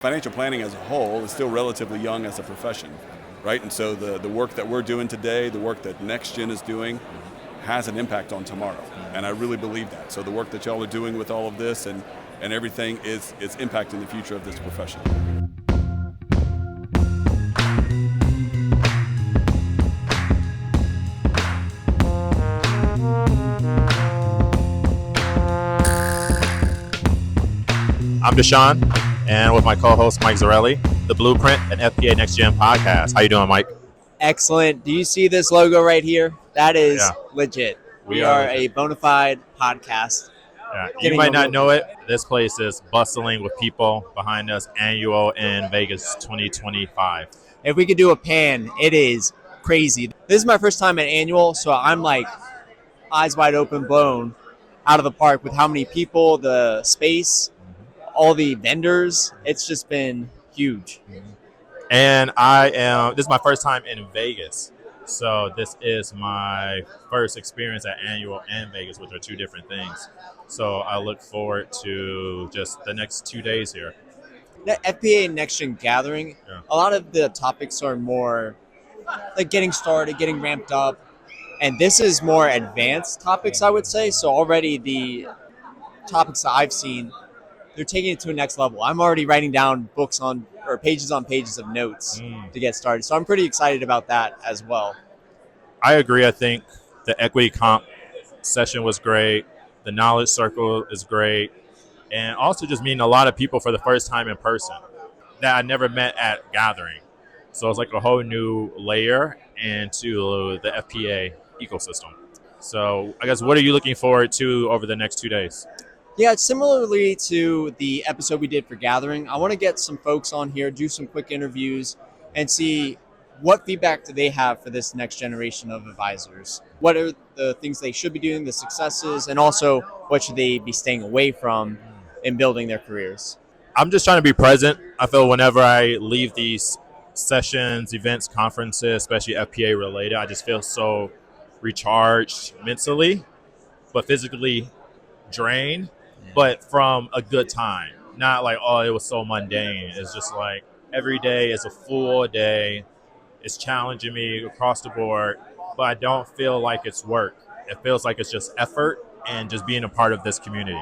Financial planning as a whole is still relatively young as a profession, right? And so the work that we're doing today, the work that NexGen is doing, has an impact on tomorrow. And I really believe that. So the work that y'all are doing with all of this and everything is impacting the future of this profession. I'm Deshawn, and with my co-host Mike Zarrelli, the Blueprint and FPA NexGen podcast. How you doing, Mike? Excellent. Do you see this logo right here? That is legit. We are a bona fide podcast. Yeah. You might not know it. This place is bustling with people behind us. Annual in Vegas 2025. If we could do a pan, it is crazy. This is my first time at Annual, so I'm like eyes wide open, blown out of the park with how many people, the space, all the vendors. It's just been huge. And this is my first time in Vegas. So this is my first experience at Annual and Vegas, which are two different things. So I look forward to just the next 2 days here. The FPA NexGen gathering, a lot of the topics are more like getting started, getting ramped up. And this is more advanced topics, I would say. So already the topics that I've seen, they're taking it to a next level. I'm already writing down pages on pages of notes to get started. So I'm pretty excited about that as well. I agree. I think the equity comp session was great. The knowledge circle is great. And also just meeting a lot of people for the first time in person that I never met at gathering. So it's like a whole new layer into the FPA ecosystem. So I guess what are you looking forward to over the next 2 days? Yeah, similarly to the episode we did for Gathering, I want to get some folks on here, do some quick interviews, and see what feedback do they have for this next generation of advisors. What are the things they should be doing, the successes, and also what should they be staying away from in building their careers? I'm just trying to be present. I feel whenever I leave these sessions, events, conferences, especially FPA related, I just feel so recharged mentally, but physically drained. But from a good time, not like, oh, it was so mundane. It's just like every day is a full day. It's challenging me across the board, but I don't feel like it's work. It feels like it's just effort and just being a part of this community.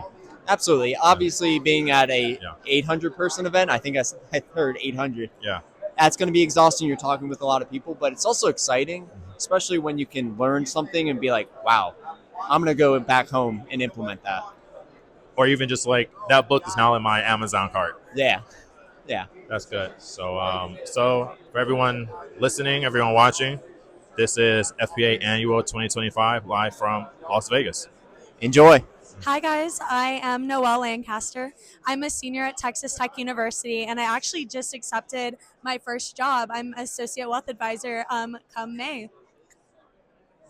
Absolutely. Obviously, being at a 800-person event, I think I heard 800. Yeah. That's going to be exhausting. You're talking with a lot of people, but it's also exciting, especially when you can learn something and be like, wow, I'm going to go back home and implement that. Or even just like that book is now in my Amazon cart. Yeah. That's good. So for everyone listening, everyone watching, this is FPA Annual 2025 live from Las Vegas. Enjoy. Hi guys, I am Noelle Lancaster. I'm a senior at Texas Tech University, and I actually just accepted my first job. I'm Associate Wealth Advisor come May.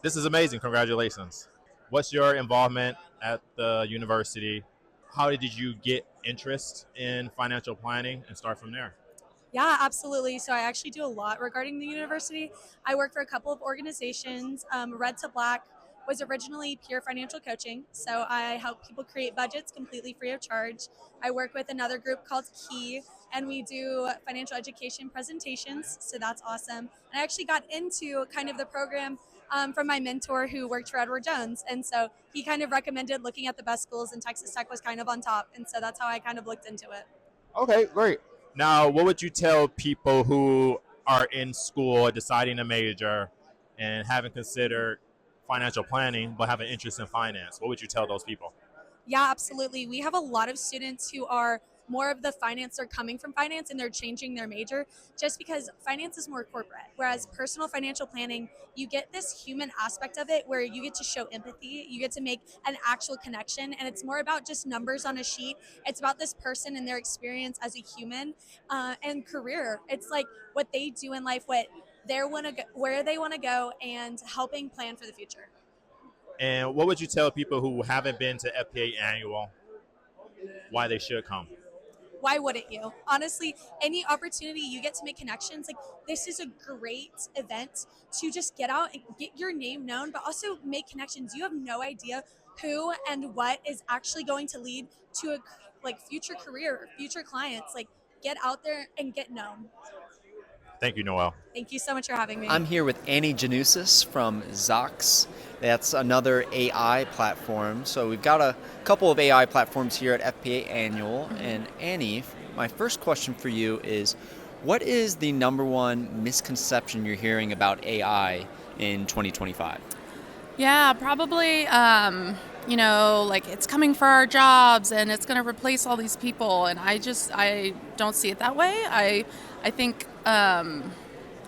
This is amazing. Congratulations. What's your involvement at the university? How did you get interest in financial planning and start from there? Yeah, absolutely. So I actually do a lot regarding the university. I work for a couple of organizations. Red to Black was originally pure financial coaching. So I help people create budgets completely free of charge. I work with another group called Key, and we do financial education presentations. So that's awesome. And I actually got into kind of the program from my mentor who worked for Edward Jones. And so he kind of recommended looking at the best schools, and Texas Tech was kind of on top. And so that's how I kind of looked into it. Okay, great. Now, what would you tell people who are in school deciding a major and haven't considered financial planning but have an interest in finance? What would you tell those people? Yeah, absolutely. We have a lot of students who are more of the finance, they're coming from finance and they're changing their major just because finance is more corporate. Whereas personal financial planning, you get this human aspect of it where you get to show empathy, you get to make an actual connection, and it's more about just numbers on a sheet. It's about this person and their experience as a human and career. It's like what they do in life, where they want to go, and helping plan for the future. And what would you tell people who haven't been to FPA Annual why they should come? Why wouldn't you? Honestly, any opportunity you get to make connections, like this is a great event to just get out and get your name known, but also make connections. You have no idea who and what is actually going to lead to a future career or future clients. Like get out there and get known. Thank you, Noel. Thank you so much for having me. I'm here with Annie Janusis from Zox. That's another AI platform. So we've got a couple of AI platforms here at FPA Annual. And Annie, my first question for you is, what is the number one misconception you're hearing about AI in 2025? Yeah, probably, like it's coming for our jobs and it's going to replace all these people. And I don't see it that way. I think, and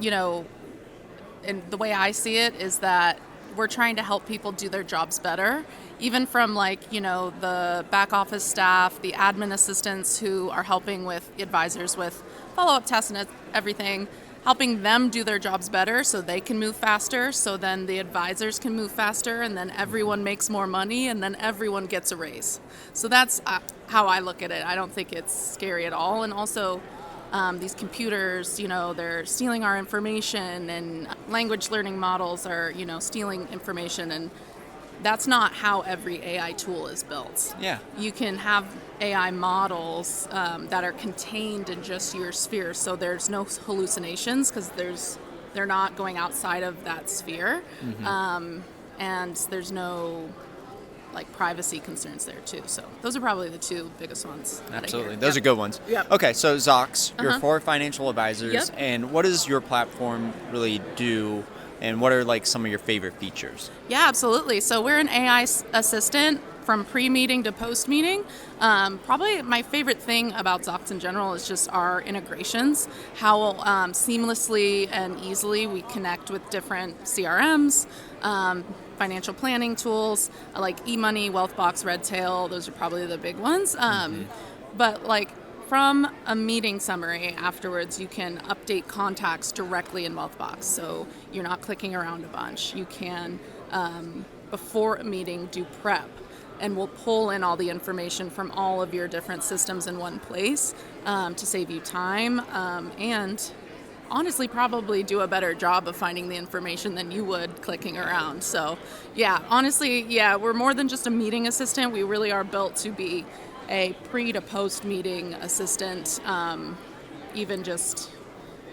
the way I see it is that we're trying to help people do their jobs better, even from the back office staff, the admin assistants who are helping with advisors with follow-up tests and everything, helping them do their jobs better so they can move faster, so then the advisors can move faster, and then everyone makes more money, and then everyone gets a raise. So that's how I look at it. I don't think it's scary at all. And also, these computers, they're stealing our information, and language learning models are, stealing information, and that's not how every AI tool is built. Yeah. You can have AI models that are contained in just your sphere, so there's no hallucinations because they're not going outside of that sphere, and there's no privacy concerns there too. So those are probably the two biggest ones. Absolutely. Those are good ones. Yeah. Okay, so Zox, you're for financial advisors, Yep. and what does your platform really do, and what are some of your favorite features? Yeah, absolutely. So we're an AI assistant from pre-meeting to post-meeting. Probably my favorite thing about Zox in general is just our integrations, how seamlessly and easily we connect with different CRMs, financial planning tools like eMoney, WealthBox, Redtail. Those are probably the big ones. But from a meeting summary afterwards, you can update contacts directly in WealthBox. So you're not clicking around a bunch. You can, before a meeting, do prep. And we'll pull in all the information from all of your different systems in one place to save you time and honestly probably do a better job of finding the information than you would clicking around. So we're more than just a meeting assistant. We really are built to be a pre to post meeting assistant. Even just,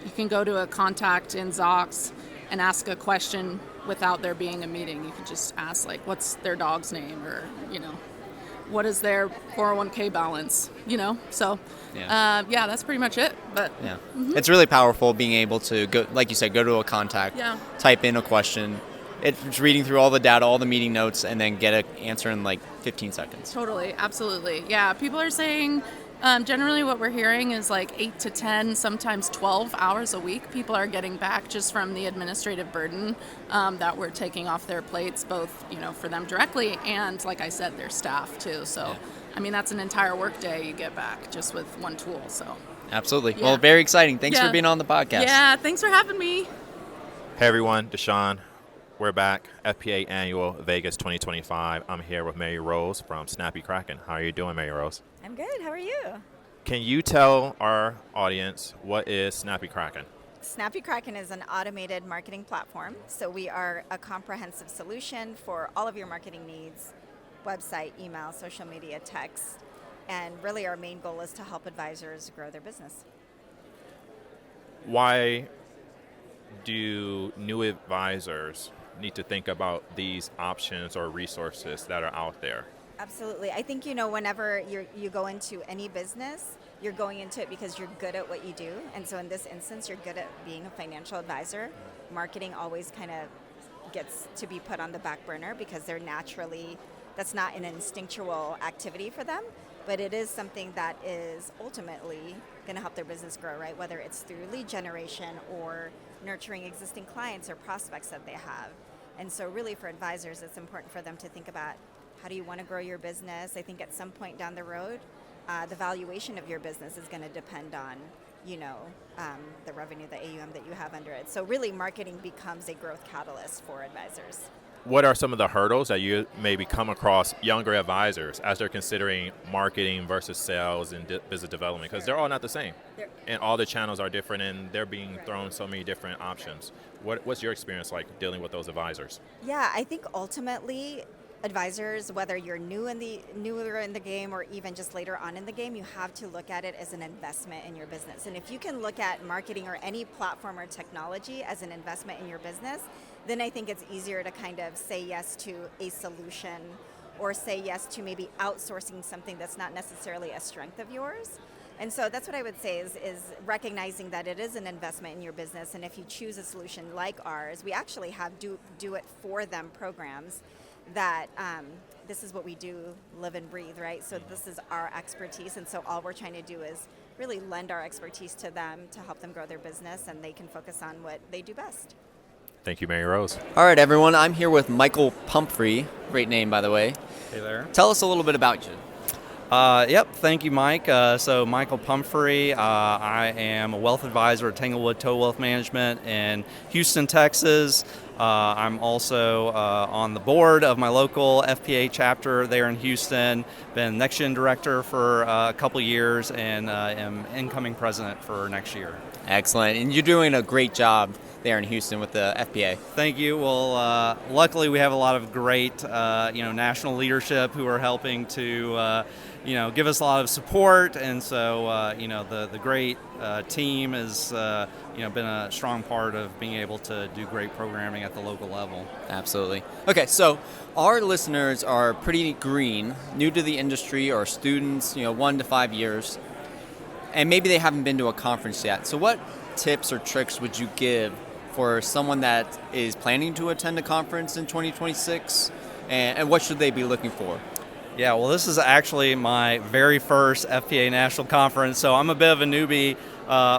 you can go to a contact in Zox and ask a question without there being a meeting. You could just ask what's their dog's name, or what is their 401k balance, so that's pretty much it. But It's really powerful being able to go, like you said, go to a contact, type in a question, it's reading through all the data, all the meeting notes, and then get an answer in 15 seconds. Totally, absolutely. Yeah, people are saying generally what we're hearing is 8 to 10, sometimes 12 hours a week people are getting back just from the administrative burden that we're taking off their plates, both for them directly and, like I said, their staff too. So that's an entire workday you get back just with one tool. So absolutely. Well, very exciting. Thanks for being on the podcast. Yeah, thanks for having me. Hey everyone, Deshawn. We're back, FPA Annual Vegas 2025. I'm here with Mary Rose from Snappy Kraken. How are you doing, Mary Rose? I'm good. How are you? Can you tell our audience what is Snappy Kraken? Snappy Kraken is an automated marketing platform. So we are a comprehensive solution for all of your marketing needs, website, email, social media, text. And really our main goal is to help advisors grow their business. Why do new advisors need to think about these options or resources that are out there? Absolutely. I think, whenever you go into any business, you're going into it because you're good at what you do. And so in this instance, you're good at being a financial advisor. Marketing always kind of gets to be put on the back burner because that's not an instinctual activity for them, but it is something that is ultimately going to help their business grow, right? Whether it's through lead generation or nurturing existing clients or prospects that they have. And so really for advisors, it's important for them to think about, how do you want to grow your business? I think at some point down the road, the valuation of your business is going to depend on, the revenue, the AUM that you have under it. So really marketing becomes a growth catalyst for advisors. What are some of the hurdles that you maybe come across younger advisors as they're considering marketing versus sales and business development? Because they're all not the same. And all the channels are different, and they're being thrown so many different options. What's your experience like dealing with those advisors? Yeah, I think ultimately advisors, whether you're newer in the game or even just later on in the game, you have to look at it as an investment in your business. And if you can look at marketing or any platform or technology as an investment in your business, then I think it's easier to kind of say yes to a solution or say yes to maybe outsourcing something that's not necessarily a strength of yours. And so that's what I would say is recognizing that it is an investment in your business. And if you choose a solution like ours, we actually have do it for them programs that this is what we do, live and breathe, right? So this is our expertise, and so all we're trying to do is really lend our expertise to them to help them grow their business, and they can focus on what they do best. Thank you, Mary Rose. All right, everyone. I'm here with Michael Pumphrey. Great name, by the way. Hey there. Tell us a little bit about you. Yep, thank you, Mike. So Michael Pumphrey, I am a wealth advisor at Tanglewood Total Wealth Management in Houston, Texas. I'm also on the board of my local FPA chapter there in Houston. Been NexGen director for a couple years and am incoming president for next year. Excellent. And you're doing a great job there in Houston with the FPA. Thank you. Well, luckily we have a lot of great, national leadership who are helping to, give us a lot of support, and so, the great team has, been a strong part of being able to do great programming at the local level. Absolutely. Okay, so our listeners are pretty green, new to the industry, or students, 1 to 5 years, and maybe they haven't been to a conference yet. So what tips or tricks would you give for someone that is planning to attend a conference in 2026, and what should they be looking for? Yeah, well, this is actually my very first FPA National Conference, so I'm a bit of a newbie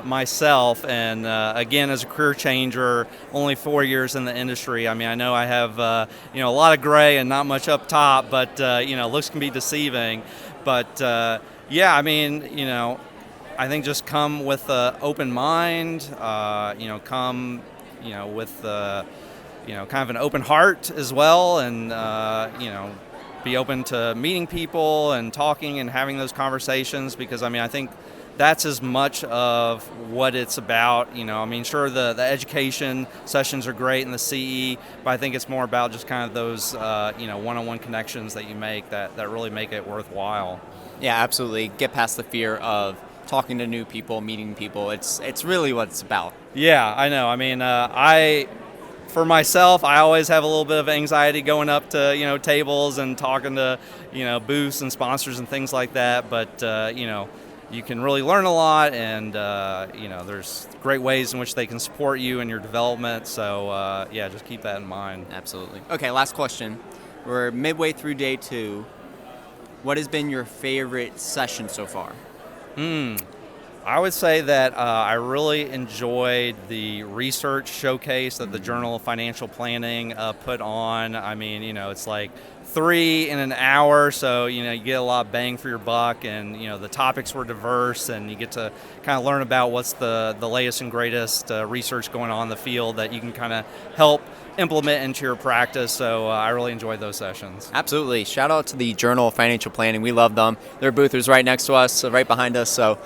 myself, and again, as a career changer, only 4 years in the industry. I mean, I know I have a lot of gray and not much up top, but looks can be deceiving. But I think just come with an open mind. Come with kind of an open heart as well, and be open to meeting people and talking and having those conversations, because I think that's as much of what it's about. Sure, the education sessions are great in the CE, but I think it's more about just kind of those one-on-one connections that you make that really make it worthwhile. Yeah, absolutely. Get past the fear of talking to new people, meeting people. It's really what it's about. Yeah, I know. For myself, I always have a little bit of anxiety going up to tables and talking to booths and sponsors and things like that. But you can really learn a lot, and there's great ways in which they can support you in your development. So just keep that in mind. Absolutely. Okay, last question. We're midway through day 2. What has been your favorite session so far? I would say that I really enjoyed the research showcase that the Journal of Financial Planning put on. It's like 3 in an hour, so you get a lot of bang for your buck, and the topics were diverse, and you get to kind of learn about what's the latest and greatest research going on in the field that you can kind of help implement into your practice. So I really enjoyed those sessions. Absolutely. Shout out to the Journal of Financial Planning. We love them. Their booth is right next to us, right behind us. So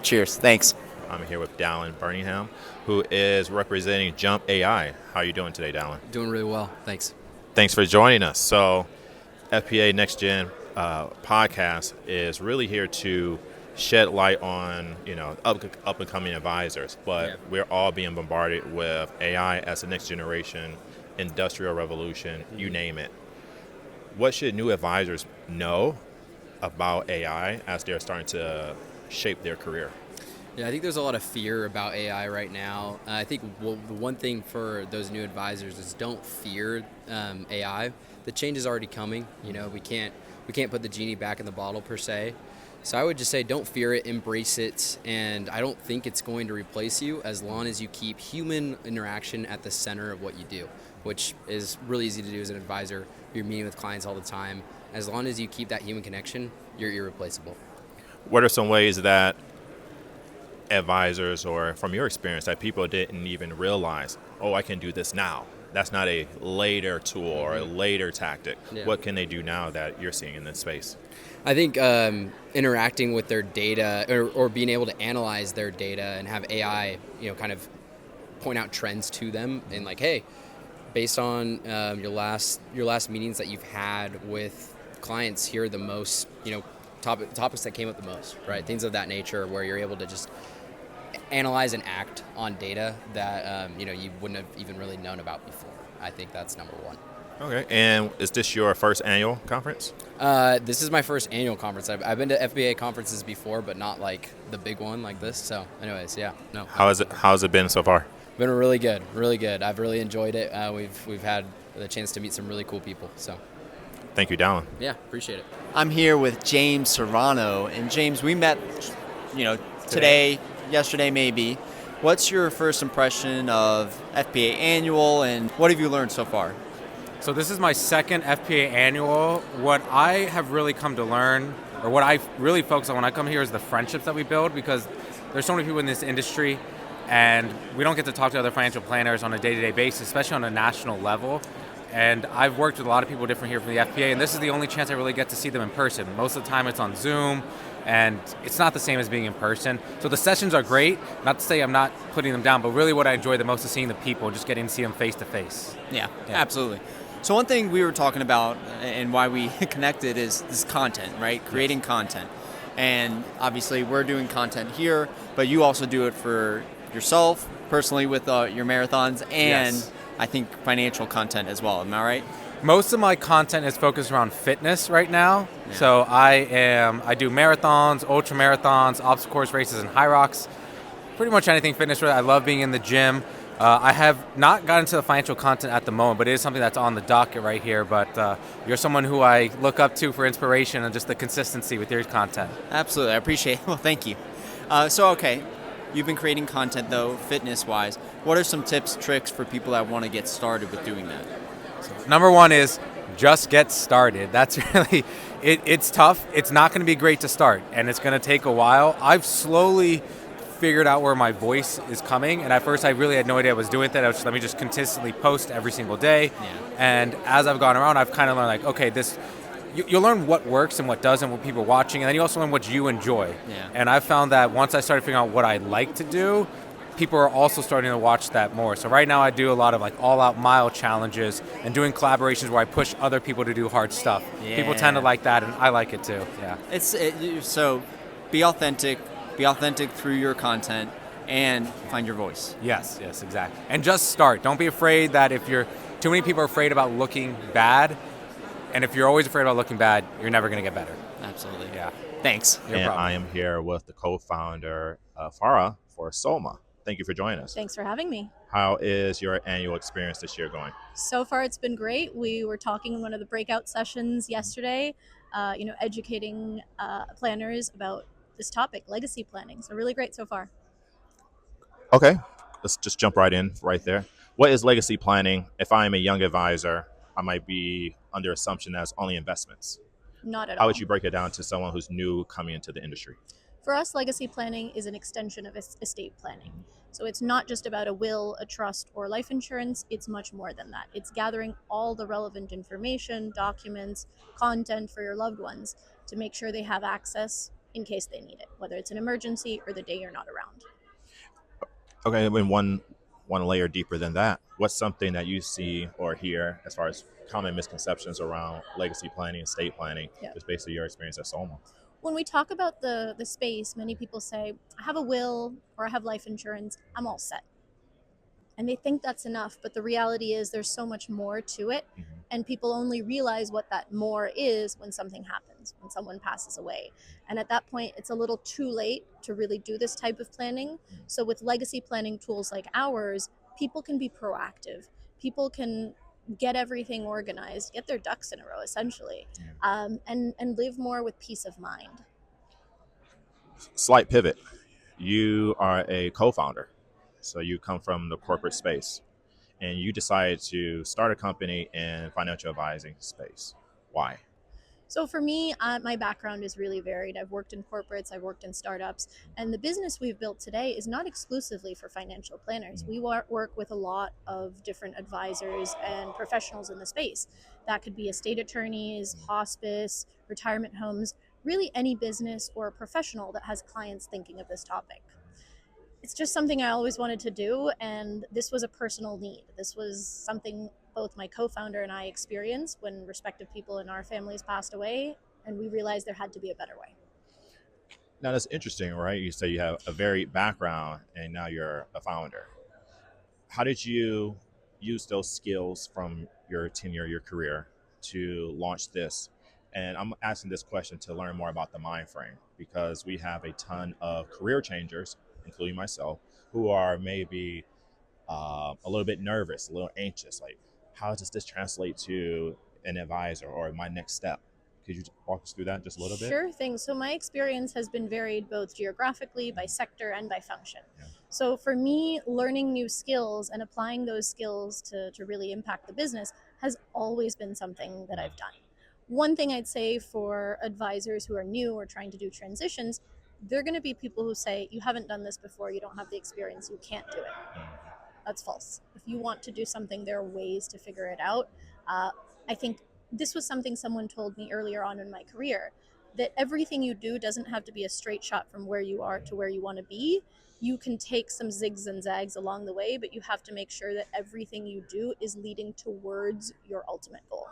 cheers. Thanks. I'm here with Dallin Birmingham, who is representing Jump AI. How are you doing today, Dallin? Doing really well. Thanks. Thanks for joining us. So FPA NexGen podcast is really here to shed light on up and coming advisors, but we're all being bombarded with AI as the next generation industrial revolution, you name it. What should new advisors know about AI as they're starting to shape their career? Yeah, I think there's a lot of fear about AI right now. I think the one thing for those new advisors is don't fear AI. The change is already coming. We can't put the genie back in the bottle per se. So I would just say don't fear it, embrace it, and I don't think it's going to replace you as long as you keep human interaction at the center of what you do, which is really easy to do as an advisor. You're meeting with clients all the time. As long as you keep that human connection, you're irreplaceable. What are some ways that advisors, or from your experience, that people didn't even realize, I can do this now? That's not a later tool or a later tactic. Yeah. What can they do now that you're seeing in this space? I think interacting with their data or being able to analyze their data and have AI, kind of point out trends to them and like, hey, based on your last meetings that you've had with clients, here are the most, topics that came up the most, right? Things of that nature where you're able to just analyze and act on data that you wouldn't have even really known about before. I think that's number one. Okay, and is this your first annual conference? This is my first annual conference. I've been to FPA conferences before, but not like the big one like this. So anyways, yeah. No. How's it been so far? Been really good, really good. I've really enjoyed it. We've had the chance to meet some really cool people. So Thank you, Dallin. yeah, appreciate it. I'm here with James Serrano, and James, we met, today, yesterday maybe. What's your first impression of FPA Annual, and what have you learned so far? So this is my second FPA Annual. What I have really come to learn, or what I really focus on when I come here, is the friendships that we build, because there's so many people in this industry, and we don't get to talk to other financial planners on a day-to-day basis, especially on a national level. And I've worked with a lot of people different here from the FPA, and this is the only chance I really get to see them in person. Most of the time it's on Zoom, and it's not the same as being in person. So the sessions are great. Not to say I'm not putting them down, but really what I enjoy the most is seeing the people, just getting to see them face to face. Yeah, absolutely. So one thing we were talking about and why we connected is this content, right? Creating content. And obviously we're doing content here, but you also do it for yourself, personally with your marathons, and Yes. I think financial content as well. Am I right? Most of my content is focused around fitness right now. Yeah. So I do marathons, ultra marathons, obstacle course races, and high rocks. Pretty much anything fitness related. I love being in the gym. I have not gotten to the financial content at the moment, but it is something that's on the docket right here. But you're someone who I look up to for inspiration and just the consistency with your content. Absolutely, I appreciate it. Well, thank you. Okay, you've been creating content though, fitness-wise. What are some tips, tricks for people that want to get started with doing that? Number one is just get started. That's really, it's tough. It's not going to be great to start, and it's going to take a while. I've slowly figured out where my voice is coming, and at first I really had no idea I was doing that. I was just, let me just consistently post every single day. Yeah. And as I've gone around, I've kind of learned, like, okay, you'll learn what works and what doesn't, what people are watching, and then you also learn what you enjoy. Yeah. And I've found that once I started figuring out what I like to do, people are also starting to watch that more. So right now I do a lot of like all-out mile challenges and doing collaborations where I push other people to do hard stuff. Yeah. People tend to like that, and I like it too. Yeah. So be authentic through your content and find your voice. Yes, exactly. And just start. Don't be afraid that too many people are afraid about looking bad. And if you're always afraid about looking bad, you're never going to get better. Absolutely. Yeah. Thanks. And I am here with the co-founder, Farah, for Soma. Thank you for joining us. Thanks for having me. How is your annual experience this year going? So far, it's been great. We were talking in one of the breakout sessions yesterday, educating planners about this topic, legacy planning. So really great so far. Okay, let's just jump right in right there. What is legacy planning? If I am a young advisor, I might be under assumption that it's only investments. Not at all. How would you break it down to someone who's new coming into the industry? For us, legacy planning is an extension of estate planning. So it's not just about a will, a trust, or life insurance. It's much more than that. It's gathering all the relevant information, documents, content for your loved ones to make sure they have access in case they need it, whether it's an emergency or the day you're not around. Okay, I mean, one layer deeper than that, what's something that you see or hear as far as common misconceptions around legacy planning, estate planning, just based on your experience at Soma? When we talk about the space, many people say, I have a will or I have life insurance, I'm all set. And they think that's enough, but the reality is there's so much more to it. Mm-hmm. And people only realize what that more is when something happens, when someone passes away. And at that point, it's a little too late to really do this type of planning. So with legacy planning tools like ours, people can be proactive. People can get everything organized, get their ducks in a row, essentially, and live more with peace of mind. Slight pivot. You are a co-founder, so you come from the corporate space, and you decided to start a company in financial advising space. Why? So for me, my background is really varied. I've worked in corporates, I've worked in startups, and the business we've built today is not exclusively for financial planners. We work with a lot of different advisors and professionals in the space. That could be estate attorneys, hospice, retirement homes, really any business or professional that has clients thinking of this topic. It's just something I always wanted to do, and this was a personal need. This was something both my co-founder and I experienced when respective people in our families passed away, and we realized there had to be a better way. Now that's interesting, right? You say you have a varied background and now you're a founder. How did you use those skills from your tenure, your career to launch this? And I'm asking this question to learn more about the mind frame, because we have a ton of career changers, including myself, who are maybe a little bit nervous, a little anxious. Like, how does this translate to an advisor or my next step? Could you walk us through that just a little bit? Sure thing. So my experience has been varied both geographically, by sector, and by function. Yeah. So for me, learning new skills and applying those skills to really impact the business has always been something that I've done. One thing I'd say for advisors who are new or trying to do transitions, they're going to be people who say, you haven't done this before, you don't have the experience, you can't do it. That's false. If you want to do something, there are ways to figure it out. I think this was something someone told me earlier on in my career, that everything you do doesn't have to be a straight shot from where you are to where you want to be. You can take some zigs and zags along the way, but you have to make sure that everything you do is leading towards your ultimate goal.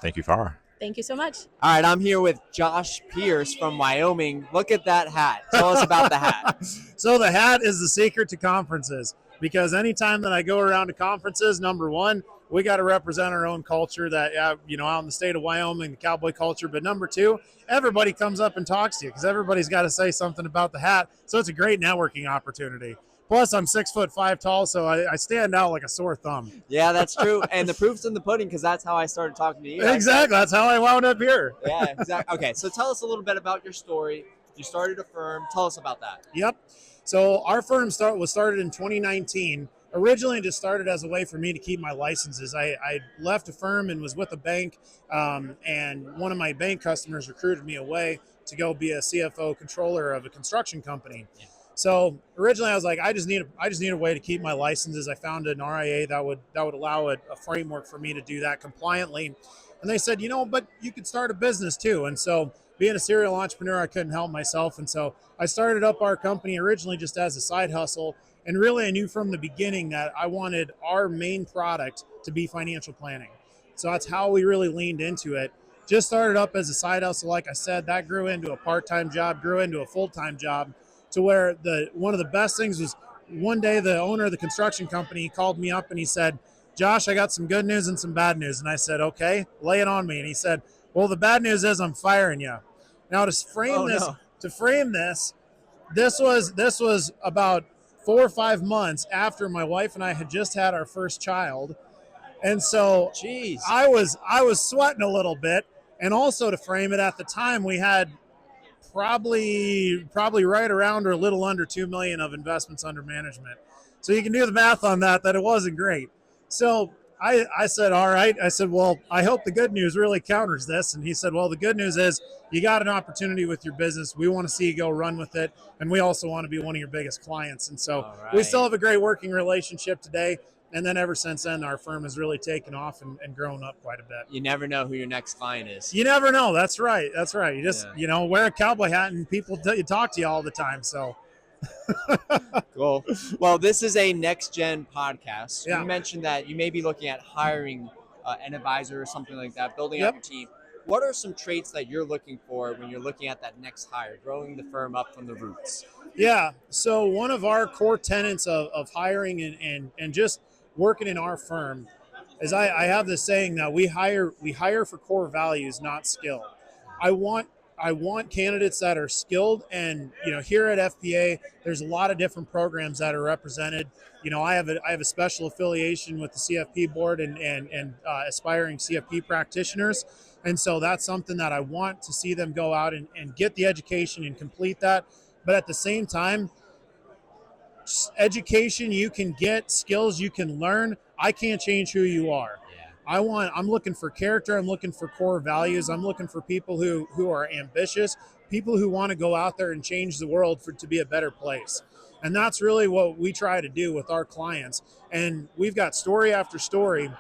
Thank you, Farah. Thank you so much. All right, I'm here with Josh Pierce from Wyoming. Look at that hat. Tell us about the hat. So the hat is the secret to conferences, because anytime that I go around to conferences, number one, we got to represent our own culture that, out in the state of Wyoming, the cowboy culture. But number two, everybody comes up and talks to you because everybody's got to say something about the hat. So it's a great networking opportunity. Plus, I'm 6'5" tall, so I stand out like a sore thumb. Yeah, that's true. And the proof's in the pudding, because that's how I started talking to you. Exactly. That's how I wound up here. Yeah, exactly. Okay, so tell us a little bit about your story. You started a firm. Tell us about that. Yep. So our firm was started in 2019. Originally, it just started as a way for me to keep my licenses. I left a firm and was with a bank, and one of my bank customers recruited me away to go be a CFO controller of a construction company. Yeah. So originally, I was like, I just need a way to keep my licenses. I found an RIA that would allow a framework for me to do that compliantly. And they said, but you could start a business too. And so, being a serial entrepreneur, I couldn't help myself. And so I started up our company originally just as a side hustle. And really, I knew from the beginning that I wanted our main product to be financial planning. So that's how we really leaned into it. Just started up as a side hustle. Like I said, that grew into a part-time job, grew into a full-time job, to where one of the best things was one day the owner of the construction company called me up and he said, Josh, I got some good news and some bad news. And I said, okay, lay it on me. And he said, well, the bad news is I'm firing you. Now to frame this, this was about 4 or 5 months after my wife and I had just had our first child. And so I was sweating a little bit. And also to frame it, at the time we had probably right around or a little under 2 million of investments under management. So you can do the math on that it wasn't great. So I said, all right. I said, well, I hope the good news really counters this. And he said, well, the good news is you got an opportunity with your business. We want to see you go run with it. And we also want to be one of your biggest clients. And so we still have a great working relationship today. And then ever since then, our firm has really taken off and grown up quite a bit. You never know who your next client is. You never know. That's right. That's right. You just, wear a cowboy hat and people talk to you all the time. So. Cool. Well, this is a NexGen podcast. Yeah. You mentioned that you may be looking at hiring an advisor or something like that, building up your team. What are some traits that you're looking for when you're looking at that next hire, growing the firm up from the roots? Yeah. So one of our core tenets of hiring and just working in our firm is I have this saying that we hire for core values, not skill. I want candidates that are skilled, and here at FPA there's a lot of different programs that are represented. I have a special affiliation with the CFP Board and aspiring CFP practitioners, and so that's something that I want to see them go out and get the education and complete that. But at the same time, education you can get, skills you can learn. I can't change who you are. I'm looking for character. I'm looking for core values. I'm looking for people who are ambitious, people who want to go out there and change the world to be a better place. And that's really what we try to do with our clients. And we've got story after story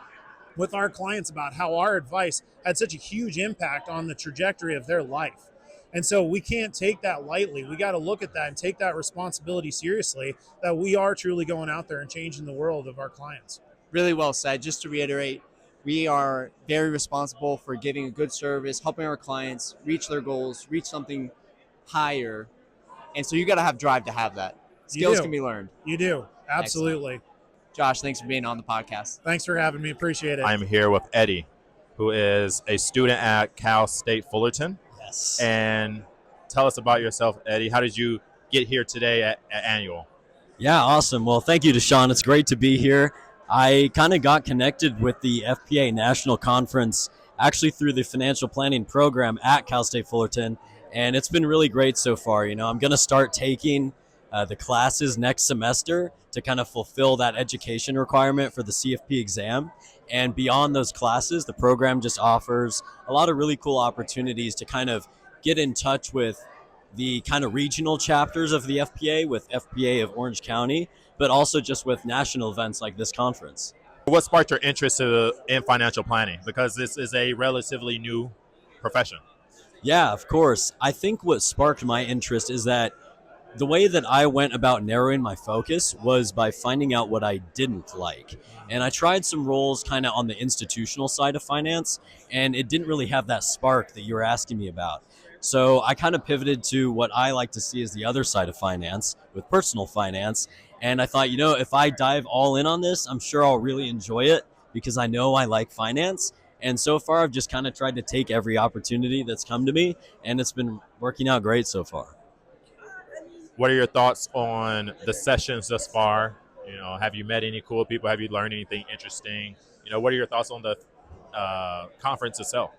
with our clients about how our advice had such a huge impact on the trajectory of their life. And so we can't take that lightly. We got to look at that and take that responsibility seriously, that we are truly going out there and changing the world of our clients. Really well said. Just to reiterate, we are very responsible for giving a good service, helping our clients reach their goals, reach something higher. And so you got to have drive to have that. Skills can be learned. You do. Absolutely. Excellent. Josh, thanks for being on the podcast. Thanks for having me. Appreciate it. I'm here with Eddie, who is a student at Cal State Fullerton. Yes. And tell us about yourself, Eddie. How did you get here today at Annual? Yeah, awesome. Well, thank you, Deshawn. It's great to be here. I kind of got connected with the FPA National Conference actually through the financial planning program at Cal State Fullerton, and it's been really great so far. You know, I'm going to start taking the classes next semester to kind of fulfill that education requirement for the CFP exam. And beyond those classes, the program just offers a lot of really cool opportunities to kind of get in touch with the kind of regional chapters of the FPA, with FPA of Orange County, but also just with national events like this conference. What sparked your interest in financial planning? Because this is a relatively new profession. Yeah, of course. I think what sparked my interest is that the way that I went about narrowing my focus was by finding out what I didn't like. And I tried some roles kind of on the institutional side of finance, and it didn't really have that spark that you were asking me about. So I kind of pivoted to what I like to see as the other side of finance, with personal finance. And I thought, you know, if I dive all in on this, I'm sure I'll really enjoy it because I know I like finance. And so far, I've just kind of tried to take every opportunity that's come to me, and it's been working out great so far. What are your thoughts on the sessions thus far? You know, have you met any cool people? Have you learned anything interesting? You know, what are your thoughts on the conference itself?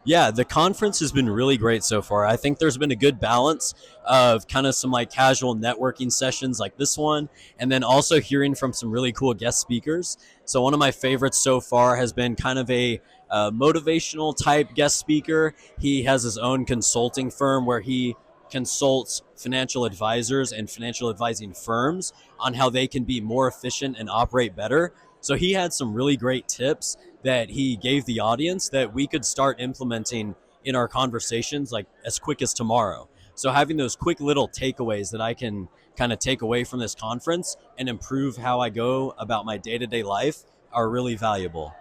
Yeah, the conference has been really great so far. I think there's been a good balance of kind of some like casual networking sessions like this one, and then also hearing from some really cool guest speakers. So one of my favorites so far has been kind of a motivational type guest speaker. He has his own consulting firm where he consults financial advisors and financial advising firms on how they can be more efficient and operate better. So he had some really great tips that he gave the audience that we could start implementing in our conversations like as quick as tomorrow. So having those quick little takeaways that I can kind of take away from this conference and improve how I go about my day-to-day life are really valuable.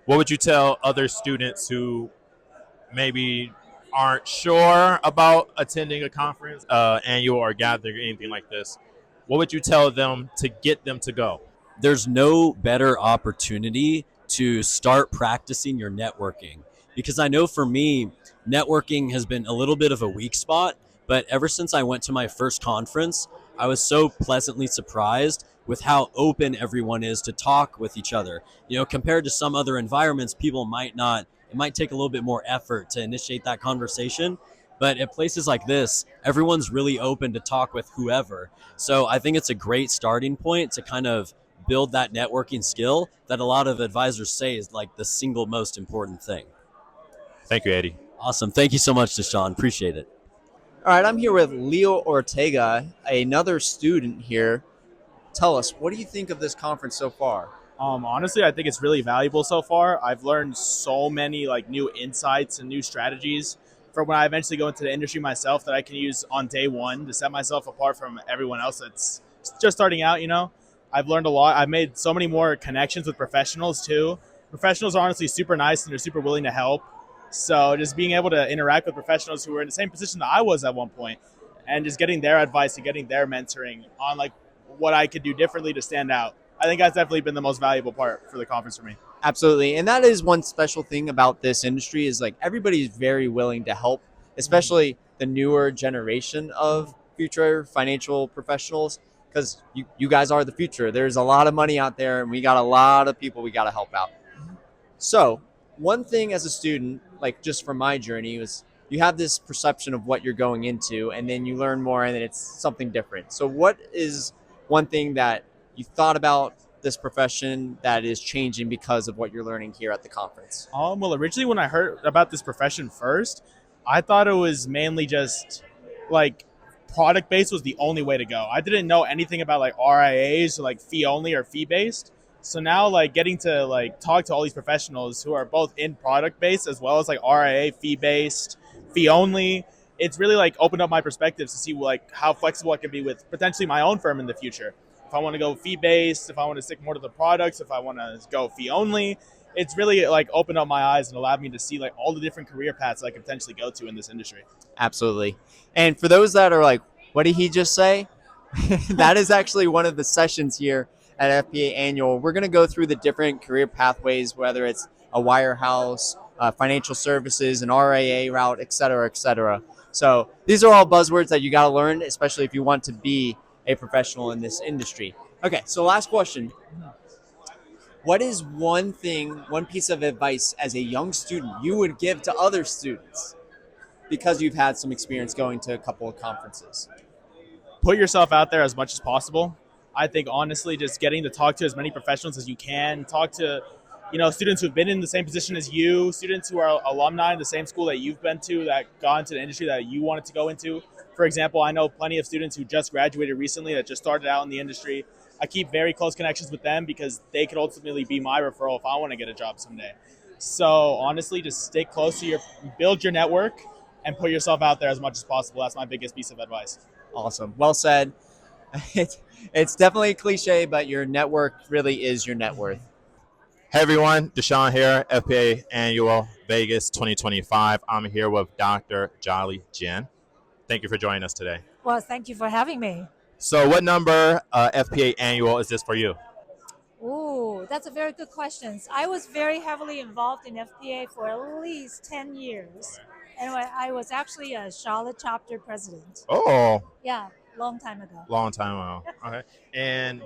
What would you tell other students who maybe aren't sure about attending a conference, annual or gathering or anything like this? What would you tell them to get them to go? There's no better opportunity to start practicing your networking, because I know for me, networking has been a little bit of a weak spot, but ever since I went to my first conference, I was so pleasantly surprised with how open everyone is to talk with each other. You know, compared to some other environments, people might not, it might take a little bit more effort to initiate that conversation. But at places like this, everyone's really open to talk with whoever. So I think it's a great starting point to kind of build that networking skill that a lot of advisors say is like the single most important thing. Thank you, Eddie. Awesome. Thank you so much, Deshawn. Appreciate it. All right, I'm here with Leo Ortega, another student here. Tell us, what do you think of this conference so far? Honestly, I think it's really valuable so far. I've learned so many like new insights and new strategies for when I eventually go into the industry myself that I can use on day one to set myself apart from everyone else that's just starting out, you know. I've learned a lot. I've made so many more connections with professionals too. Professionals are honestly super nice and they're super willing to help. So just being able to interact with professionals who were in the same position that I was at one point and just getting their advice and getting their mentoring on like what I could do differently to stand out. I think that's definitely been the most valuable part for the conference for me. Absolutely. And that is one special thing about this industry is like everybody's very willing to help, especially the newer generation of future financial professionals, because you guys are the future. There's a lot of money out there and we got a lot of people we got to help out. So one thing as a student, like just from my journey, was you have this perception of what you're going into and then you learn more and then it's something different. So what is one thing that you thought about this profession that is changing because of what you're learning here at the conference? Well, originally when I heard about this profession first, I thought it was mainly just like product based was the only way to go. I didn't know anything about like RIAs or like fee only or fee based. So now like getting to like talk to all these professionals who are both in product based as well as like RIA, fee based, fee only, it's really like opened up my perspectives to see like how flexible I can be with potentially my own firm in the future. if I want to go fee based, if I want to stick more to the products, if I want to go fee only. It's really like opened up my eyes and allowed me to see like all the different career paths I could potentially go to in this industry. Absolutely. And for those that are like, what did he just say? That is actually one of the sessions here at FPA Annual. We're going to go through the different career pathways, whether it's a wirehouse, financial services, an RIA route, et cetera, et cetera. So these are all buzzwords that you got to learn, especially if you want to be a professional in this industry. Okay, so last question. What is one piece of advice as a young student you would give to other students because you've had some experience going to a couple of conferences? Put yourself out there as much as possible. I think honestly, just getting to talk to as many professionals as you can, talk to, students who've been in the same position as you, students who are alumni in the same school that you've been to, that got into the industry that you wanted to go into. For example, I know plenty of students who just graduated recently that just started out in the industry. I keep very close connections with them because they could ultimately be my referral if I want to get a job someday. So honestly, just stay close to build your network and put yourself out there as much as possible. That's my biggest piece of advice. Awesome. Well said. It's definitely a cliche, but your network really is your net worth. Hey everyone, Deshawn here, FPA Annual Vegas 2025. I'm here with Dr. Jolly Jen. Thank you for joining us today. Well, thank you for having me. So what number FPA Annual is this for you? Ooh, that's a very good question. I was very heavily involved in FPA for at least 10 years. And I was actually a Charlotte chapter president. Oh. Yeah, long time ago. Long time ago. Okay. And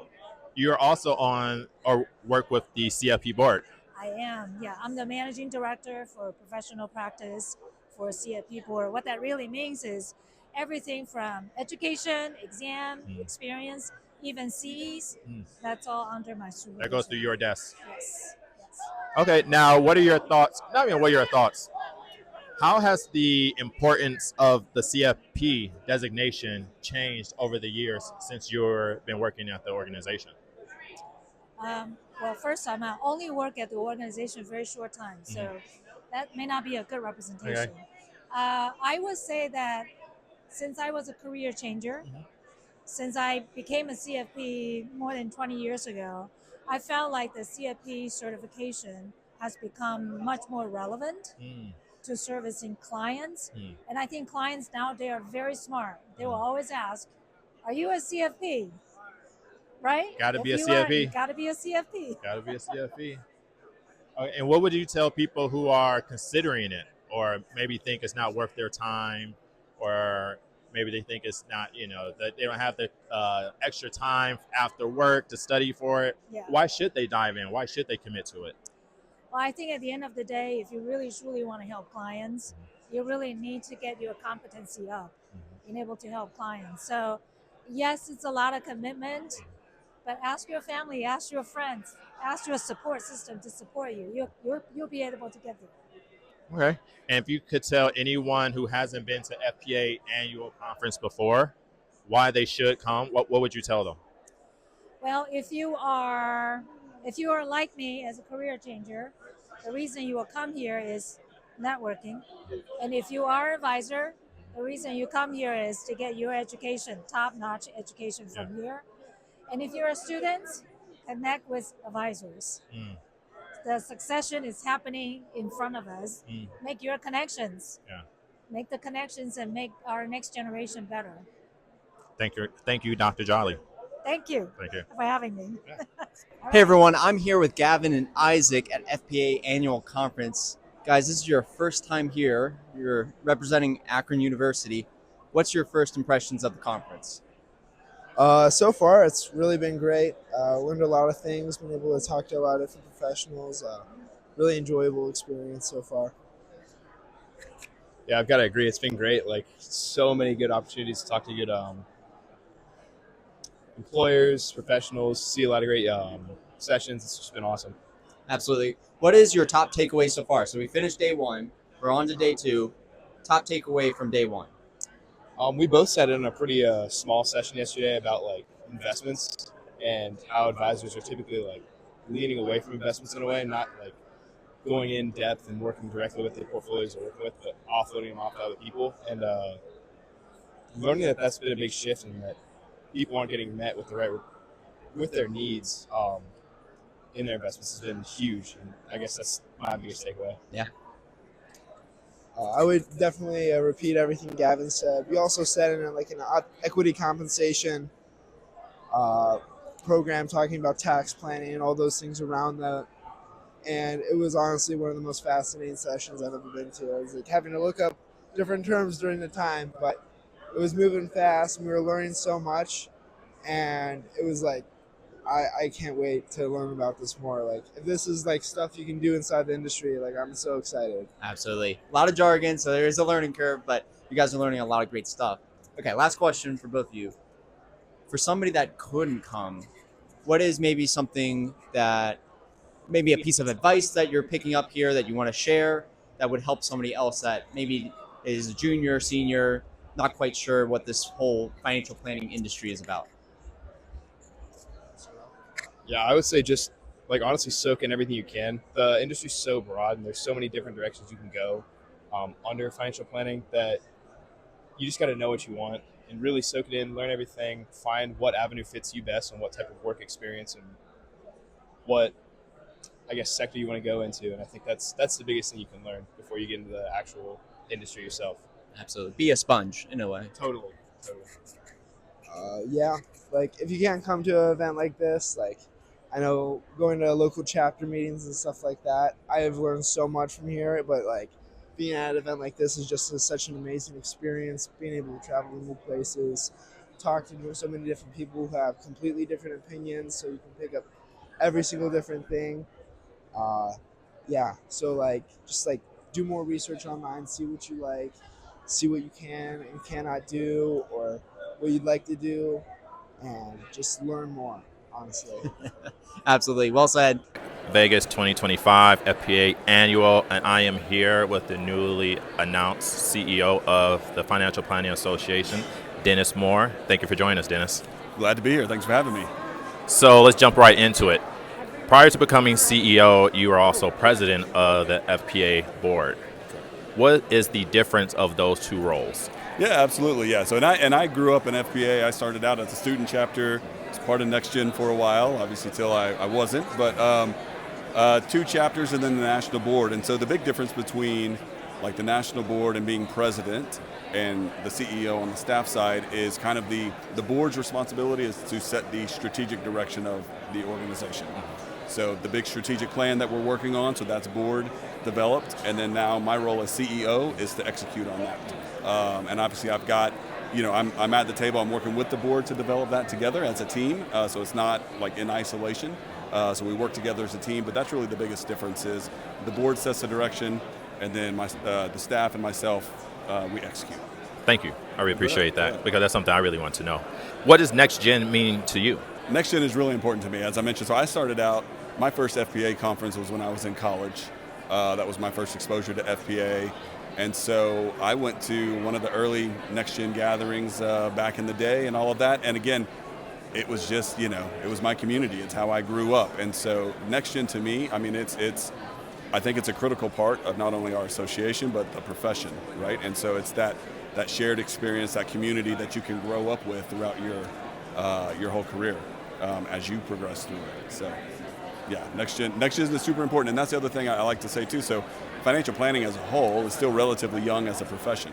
you're also on or work with the CFP Board. I am, yeah. I'm the managing director for professional practice for CFP Board. What that really means is everything from education, exam, experience, even CEs, that's all under my supervision. That goes through your desk. Yes. Okay, now what are your thoughts? Not even what are your thoughts. How has the importance of the CFP designation changed over the years since you've been working at the organization? Well, first, I only work at the organization a very short time, so that may not be a good representation. Okay. I would say that since I was a career changer, since I became a CFP more than 20 years ago, I felt like the CFP certification has become much more relevant to servicing clients. And I think clients now, they are very smart. They will always ask, are you a CFP? Right? Got to be a CFP. Got to be a CFP. Got to be a CFP. Okay, and what would you tell people who are considering it or maybe think it's not worth their time or maybe they think it's not, that they don't have the extra time after work to study for it? Yeah. Why should they dive in? Why should they commit to it? Well, I think at the end of the day, if you really truly want to help clients, you really need to get your competency up, being able to help clients. So yes, it's a lot of commitment, but ask your family, ask your friends, ask your support system to support you. You'll be able to get there. Okay. And if you could tell anyone who hasn't been to FPA Annual Conference before why they should come, what would you tell them? Well, if you are like me as a career changer, the reason you will come here is networking. And if you are an advisor, the reason you come here is to get your education, top-notch education from here. And if you're a student, connect with advisors. The succession is happening in front of us. Make your connections. Make the connections and make our next generation better. Thank you, Dr. Jolly. Thank you. Thank you for having me. Hey everyone, I'm here with Gavin and Isaac at FPA Annual Conference. Guys, this is your first time here. You're representing Akron University. What's your first impressions of the conference? So far, it's really been great. Learned a lot of things, been able to talk to a lot of different professionals. Really enjoyable experience so far. Yeah, I've got to agree. It's been great. Like, so many good opportunities to talk to good employers, professionals, see a lot of great sessions. It's just been awesome. Absolutely. What is your top takeaway so far? So we finished day one. We're on to day two. Top takeaway from day one. We both sat in a pretty small session yesterday about like investments and how advisors are typically like leaning away from investments in a way, not like going in depth and working directly with the portfolios they're working with, but offloading them off to other people. And learning that that's been a big shift and that people aren't getting met with the right with their needs in their investments has been huge, and I guess that's my biggest takeaway. Yeah. I would definitely repeat everything Gavin said. We also sat in like an equity compensation program talking about tax planning and all those things around that. And it was honestly one of the most fascinating sessions I've ever been to. I was like having to look up different terms during the time, but it was moving fast and we were learning so much. And it was like, I can't wait to learn about this more. Like, if this is like stuff you can do inside the industry, like I'm so excited. Absolutely. A lot of jargon, so there is a learning curve, but you guys are learning a lot of great stuff. Okay, last question for both of you. For somebody that couldn't come, what is maybe something that, maybe a piece of advice that you're picking up here that you want to share that would help somebody else that maybe is a junior, senior, not quite sure what this whole financial planning industry is about? Yeah, I would say just like honestly soak in everything you can. The industry's so broad and there's so many different directions you can go under financial planning that you just got to know what you want and really soak it in, learn everything, find what avenue fits you best and what type of work experience and what, I guess, sector you want to go into. And I think that's the biggest thing you can learn before you get into the actual industry yourself. Absolutely. Be a sponge in a way. Totally. Yeah, like if you can't come to an event like this, like I know going to local chapter meetings and stuff like that, I have learned so much from here, but like being at an event like this is just such an amazing experience, being able to travel to new places, talk to so many different people who have completely different opinions, so you can pick up every single different thing. Yeah, so like just like do more research online, see what you like, see what you can and cannot do, or what you'd like to do, and just learn more, honestly. Absolutely. Well said. Vegas 2025 FPA Annual, and I am here with the newly announced CEO of the Financial Planning Association, Dennis Moore. Thank you for joining us, Dennis. Glad to be here. Thanks for having me. So let's jump right into it. Prior to becoming CEO, you were also president of the FPA Board. What is the difference of those two roles? Yeah, absolutely. Yeah. So I grew up in FPA. I started out as a student chapter, as part of NexGen for a while, obviously till I wasn't, but two chapters and then the national board. And so the big difference between like the national board and being president and the CEO on the staff side is kind of the board's responsibility is to set the strategic direction of the organization. So the big strategic plan that we're working on, so that's board developed, and then now my role as CEO is to execute on that. And obviously I've got, I'm at the table, I'm working with the board to develop that together as a team, so it's not like in isolation. So we work together as a team, but that's really the biggest difference is the board sets the direction, and then the staff and myself, we execute. Thank you. I really appreciate that because that's something I really want to know. What does NexGen mean to you? NexGen is really important to me, as I mentioned. So I started out, my first FPA conference was when I was in college. That was my first exposure to FPA. And so I went to one of the early NexGen gatherings back in the day and all of that. And again, it was just, it was my community. It's how I grew up. And so NexGen to me, I mean, I think it's a critical part of not only our association, but the profession, right? And so it's that shared experience, that community that you can grow up with throughout your whole career as you progress through it. So yeah, NexGen is super important. And that's the other thing I like to say too. So financial planning as a whole is still relatively young as a profession,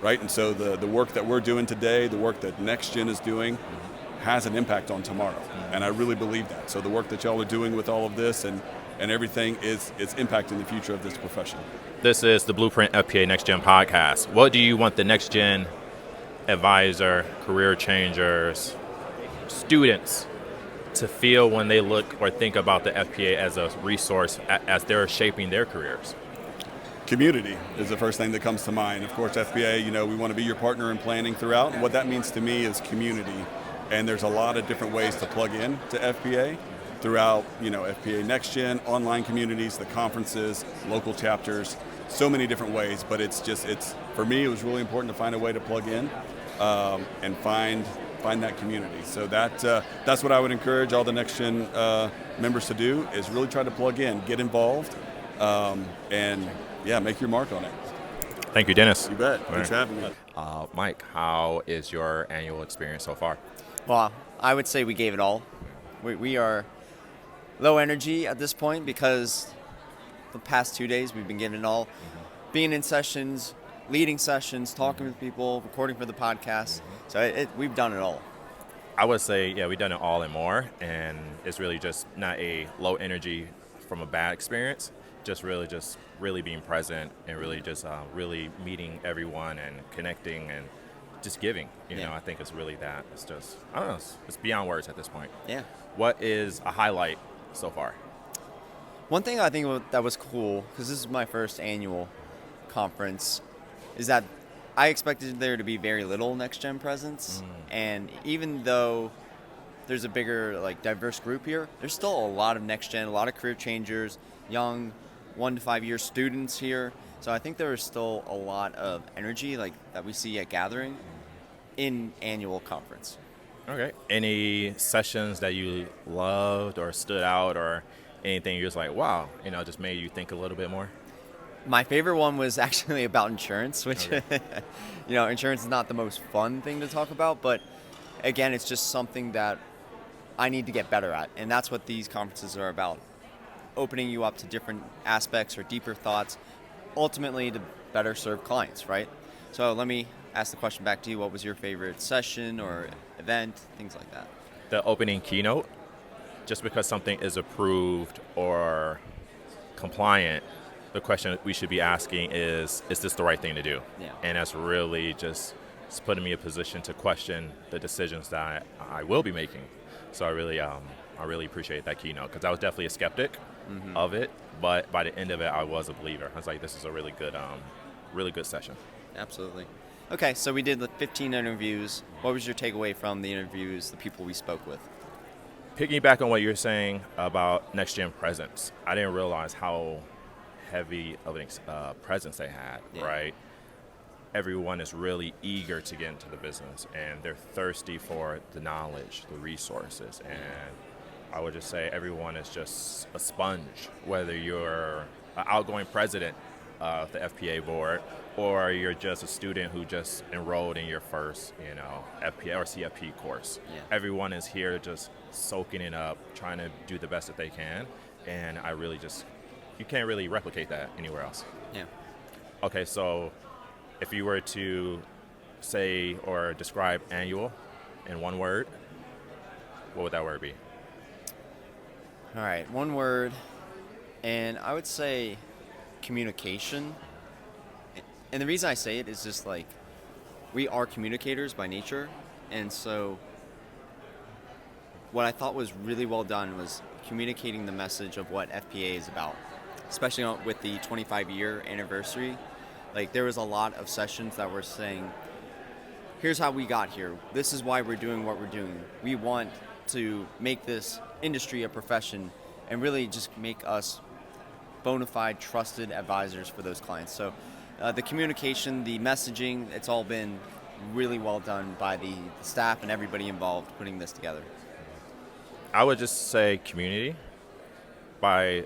right? And so the work that we're doing today, the work that NexGen is doing, has an impact on tomorrow. And I really believe that. So the work that y'all are doing with all of this and everything it's impacting the future of this profession. This is the Blueprint FPA NexGen podcast. What do you want the NexGen advisor, career changers, students to feel when they look or think about the FPA as a resource as they're shaping their careers? Community is the first thing that comes to mind. Of course, FPA, we want to be your partner in planning throughout. And what that means to me is community. And there's a lot of different ways to plug in to FPA throughout, FPA NexGen, online communities, the conferences, local chapters, so many different ways. But for me, it was really important to find a way to plug in and find that community. So that's what I would encourage all the NexGen members to do is really try to plug in, get involved, and make your mark on it. Thank you, Dennis. You bet. Thanks for having me. Mike, how is your annual experience so far? Well, I would say we gave it all. We are low energy at this point because the past 2 days we've been getting it all, being in sessions, leading sessions, talking with people, recording for the podcast. So we've done it all. I would say, yeah, we've done it all and more, and it's really just not a low energy from a bad experience, just really being present and really just really meeting everyone and connecting and just giving. You know, I think it's really that. It's just, I don't know, it's beyond words at this point. Yeah. What is a highlight so far? One thing I think that was cool, because this is my first annual conference, is that I expected there to be very little NexGen presence, and even though there's a bigger, diverse group here, there's still a lot of NexGen, a lot of career changers, young 1 to 5 year students here. So I think there is still a lot of energy that we see at Gathering in annual conference. Okay. Any sessions that you loved or stood out or anything you're just like, wow, just made you think a little bit more? My favorite one was actually about insurance, which, insurance is not the most fun thing to talk about, but again, it's just something that I need to get better at. And that's what these conferences are about, opening you up to different aspects or deeper thoughts, ultimately to better serve clients, right? So let me ask the question back to you. What was your favorite session or event, things like that? The opening keynote, just because something is approved or compliant, the question we should be asking is this the right thing to do? Yeah. And that's really just putting me in a position to question the decisions that I will be making. So I really appreciate that keynote, because I was definitely a skeptic of it, but by the end of it, I was a believer. I was like, this is a really good session. Absolutely. Okay, so we did 15 interviews. What was your takeaway from the interviews, the people we spoke with? Piggyback on what you're saying about NexGen presence, I didn't realize how heavy of a presence they had, right? Everyone is really eager to get into the business, and they're thirsty for the knowledge, the resources, and I would just say everyone is just a sponge, whether you're an outgoing president of the FPA board or you're just a student who just enrolled in your first, FPA or CFP course. Yeah. Everyone is here just soaking it up, trying to do the best that they can, and you can't really replicate that anywhere else. Yeah. Okay, so if you were to say or describe annual in one word, what would that word be? All right, one word, and I would say communication. And the reason I say it is just we are communicators by nature, and so what I thought was really well done was communicating the message of what FPA is about, especially with the 25-year anniversary. There was a lot of sessions that were saying, here's how we got here. This is why we're doing what we're doing. We want to make this industry a profession and really just make us bona fide, trusted advisors for those clients. So the communication, the messaging, it's all been really well done by the staff and everybody involved putting this together. I would just say community. By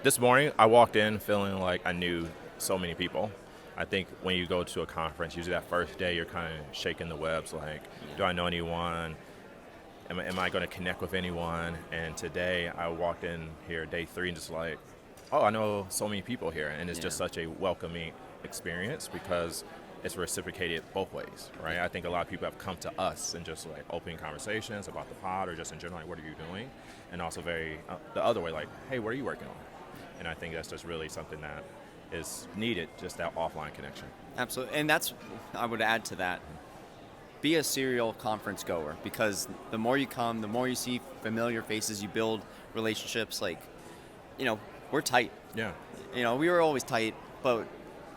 this morning, I walked in feeling like I knew so many people. I think when you go to a conference, usually that first day, you're kind of shaking the webs, do I know anyone? Am I going to connect with anyone? And today, I walked in here day 3 and just I know so many people here, and it's just such a welcoming experience because it's reciprocated both ways, right? I think a lot of people have come to us and just opening conversations about the pod or just in general, what are you doing? And also very the other way, hey, what are you working on? And I think that's just really something that is needed, just that offline connection. Absolutely, and I would add to that, be a serial conference goer, because the more you come, the more you see familiar faces, you build relationships. We're tight. Yeah. We were always tight, but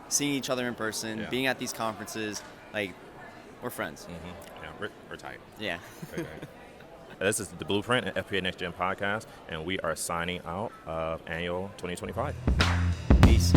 seeing each other in person, being at these conferences, we're friends. Mm-hmm. Yeah, we're tight. Yeah. Okay. This is The Blueprint at FPA NexGen podcast, and we are signing out of Annual 2025. Peace.